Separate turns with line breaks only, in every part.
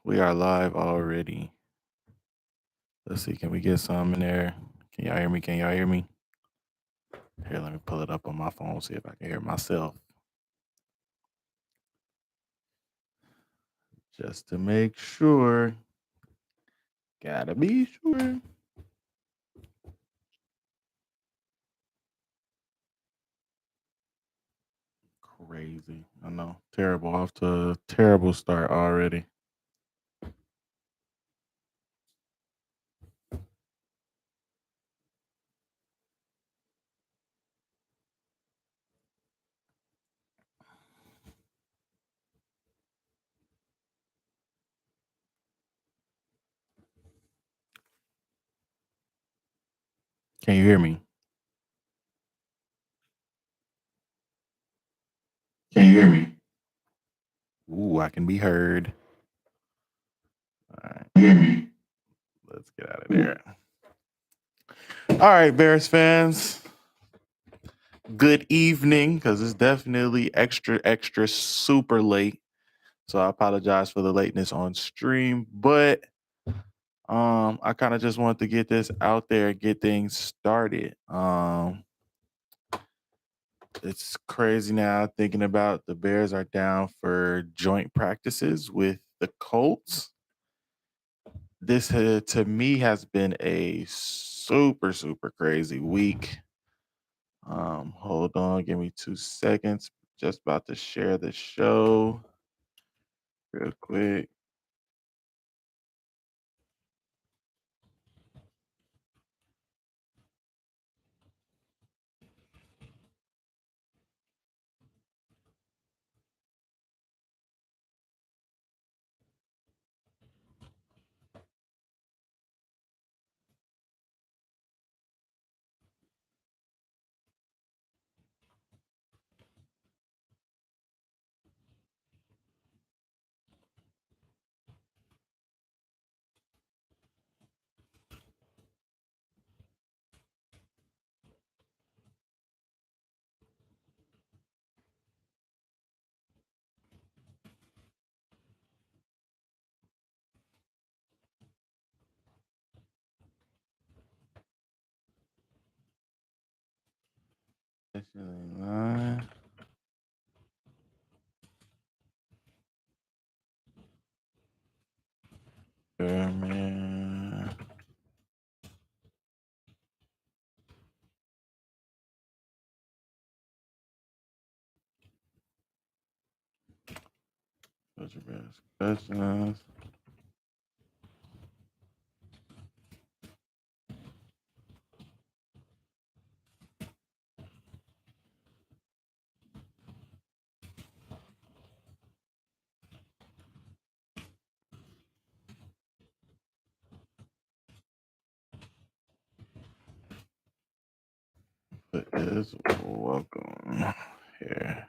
We are live already. Let's see, can we get some in there? Can y'all hear me? Can y'all hear me? Here, let me pull it up on my phone, see if I can hear myself. Just to make sure. Gotta be sure. Crazy. I know. Terrible. Off to a terrible start already. Can you hear me? Can you hear me? Ooh, I can be heard. All right. Hear me? Let's get out of there. All right, Bears fans. Good evening, because it's definitely extra super late. So I apologize for the lateness on stream, but I kind of just wanted to get this out there, get things started. It's crazy now thinking about the Bears are down for joint practices with the Colts. This to me has been a super crazy week. Hold on, give me 2 seconds. Just about to share the show real quick. Man. What's your best questions? Is welcome here.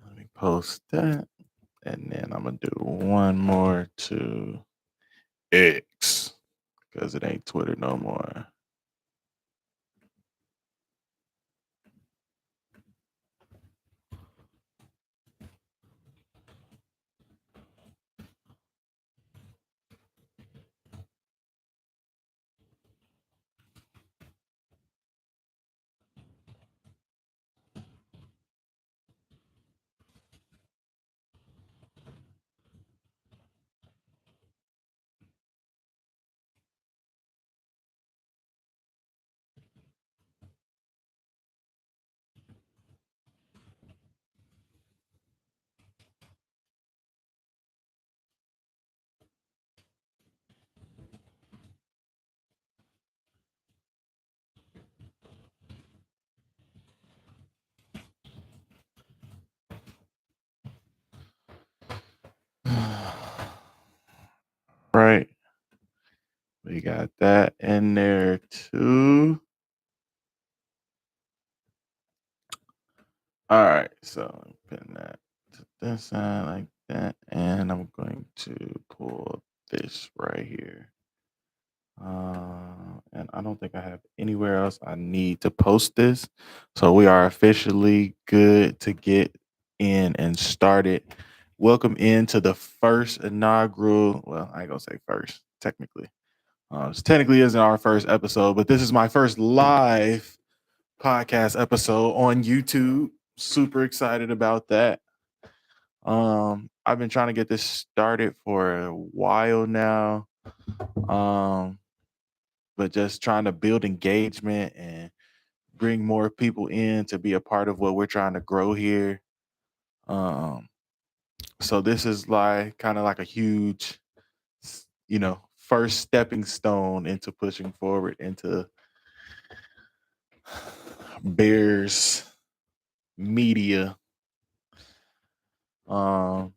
Let me post that, and then I'm gonna do one more to X because it ain't Twitter no more. Right. We got that in there too. All right, so pin that to this side like that, and I'm going to pull this right here. And I don't think I have anywhere else I need to post this. So we are officially good to get in and started. Welcome into the first inaugural. Well, I ain't gonna say first, technically. This technically isn't our first episode, but this is my first live podcast episode on YouTube. Super excited about that. I've been trying to get this started for a while now. But just trying to build engagement and bring more people in to be a part of what we're trying to grow here. So this is like kind of like a huge, first stepping stone into pushing forward into Bears media,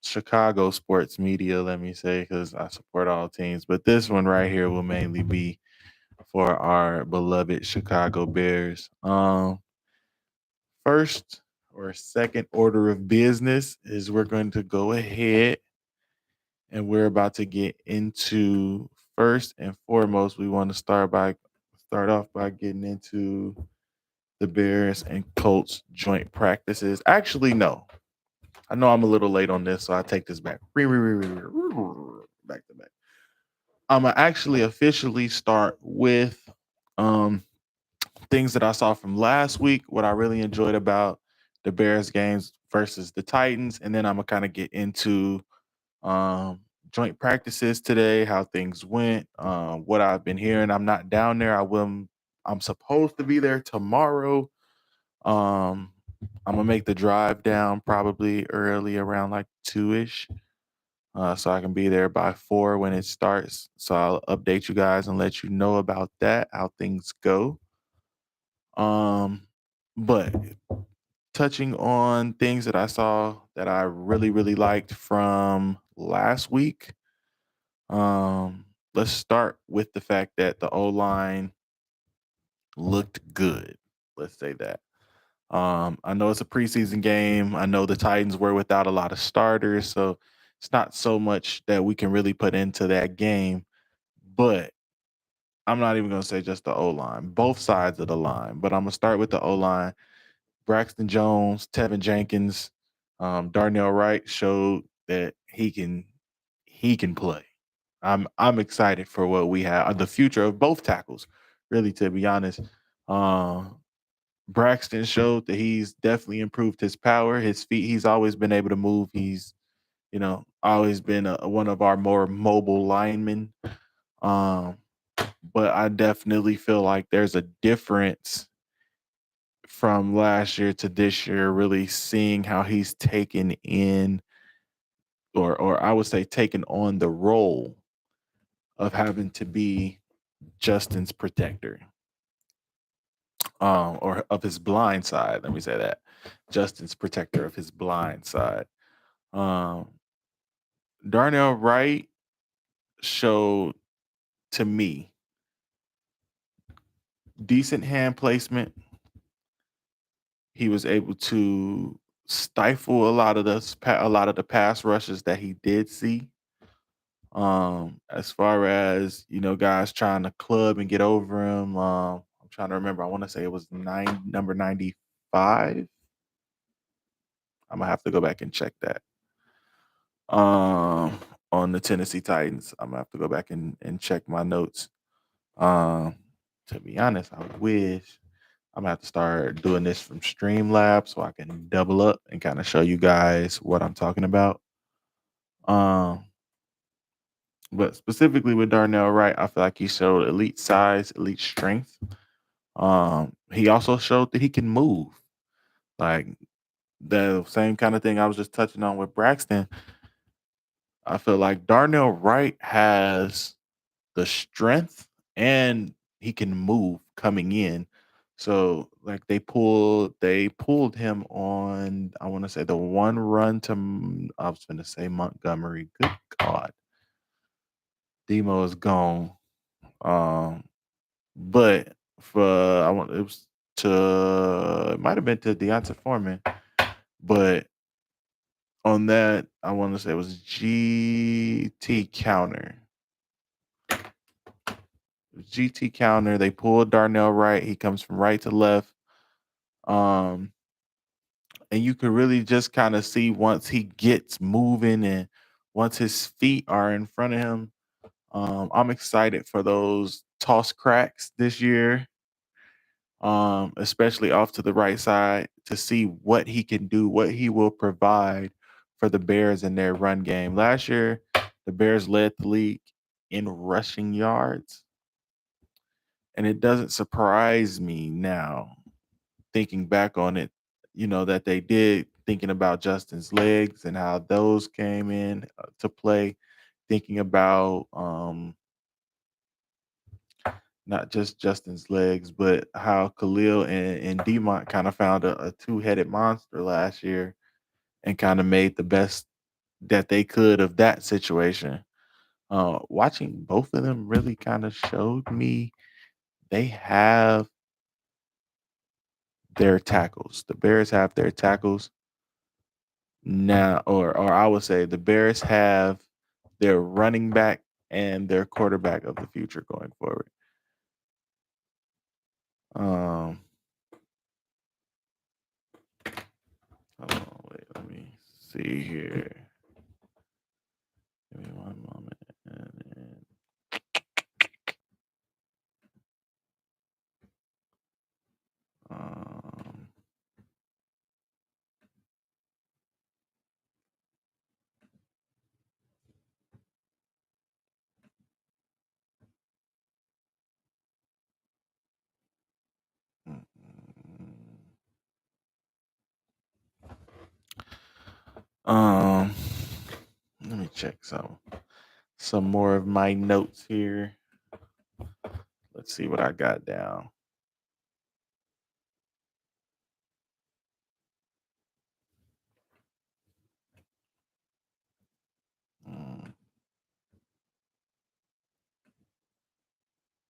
Chicago sports media, let me say, because I support all teams. But this one right here will mainly be for our beloved Chicago Bears. First or second order of business is we're going to go ahead and we're about to get into first and foremost. We want to start off by getting into the Bears and Colts joint practices. Actually, no. I know I'm a little late on this, so I take this back. Back to back. I'm gonna actually officially start with things that I saw from last week, what I really enjoyed about the Bears games versus the Titans, and then I'm gonna kind of get into um, joint practices today, how things went, what I've been hearing. I'm not down there. I'm supposed to be there tomorrow. Um, I'm gonna make the drive down probably early around like 2ish. So I can be there by 4 when it starts. So I'll update you guys and let you know about that, how things go. But touching on things that I saw that I really, really liked from last week. Let's start with the fact that the O line looked good. Let's say that. I know it's a preseason game. I know the Titans were without a lot of starters, so it's not so much that we can really put into that game. But I'm not even going to say just the O line, both sides of the line. But I'm going to start with the O line. Braxton Jones, Tevin Jenkins, Darnell Wright showed that he can play. I'm excited for what we have, the future of both tackles. Really, to be honest, uh, Braxton showed that he's definitely improved his power, his feet. He's always been able to move. He's always been one of our more mobile linemen. Um, but I definitely feel like there's a difference from last year to this year. Really seeing how he's taken in, or I would say taken on the role of having to be Justin's protector, or of his blind side. Let me say that. Justin's protector of his blind side. Um, Darnell Wright showed to me decent hand placement. He was able to stifle a lot of the pass rushes that he did see. As far as guys trying to club and get over him. I'm trying to remember. I want to say it was number 95. I'm gonna have to go back and check that. On the Tennessee Titans, I'm gonna have to go back and check my notes. Um, to be honest, I wish I'm gonna have to start doing this from Streamlabs so I can double up and kind of show you guys what I'm talking about. Um, but specifically with Darnell Wright, I feel like he showed elite size, elite strength. He also showed that he can move. Like the same kind of thing I was just touching on with Braxton. I feel like Darnell Wright has the strength and he can move coming in. So like they pulled him on, I want to say, the one run to I was gonna say Montgomery. Good God. Demo is gone. Um but for I want it was to it might have been to Deonta Foreman, but on that I want to say it was GT counter. GT counter. They pulled Darnell Wright. He comes from right to left. Um, And you could really just kind of see once he gets moving and once his feet are in front of him. I'm excited for those toss cracks this year, especially off to the right side to see what he can do, what he will provide for the Bears in their run game. Last year, the Bears led the league in rushing yards, and it doesn't surprise me now thinking back on it, that they did, thinking about Justin's legs and how those came in to play, thinking about not just Justin's legs, but how Khalil and Demont kind of found a two-headed monster last year and kind of made the best that they could of that situation. Watching both of them really kind of showed me they have their tackles. The Bears have their tackles now, or I would say the Bears have their running back and their quarterback of the future going forward. Um, wait, let me see here. Give me one moment. And then, um, mm, um, let me check some more of my notes here. Let's see what I got down.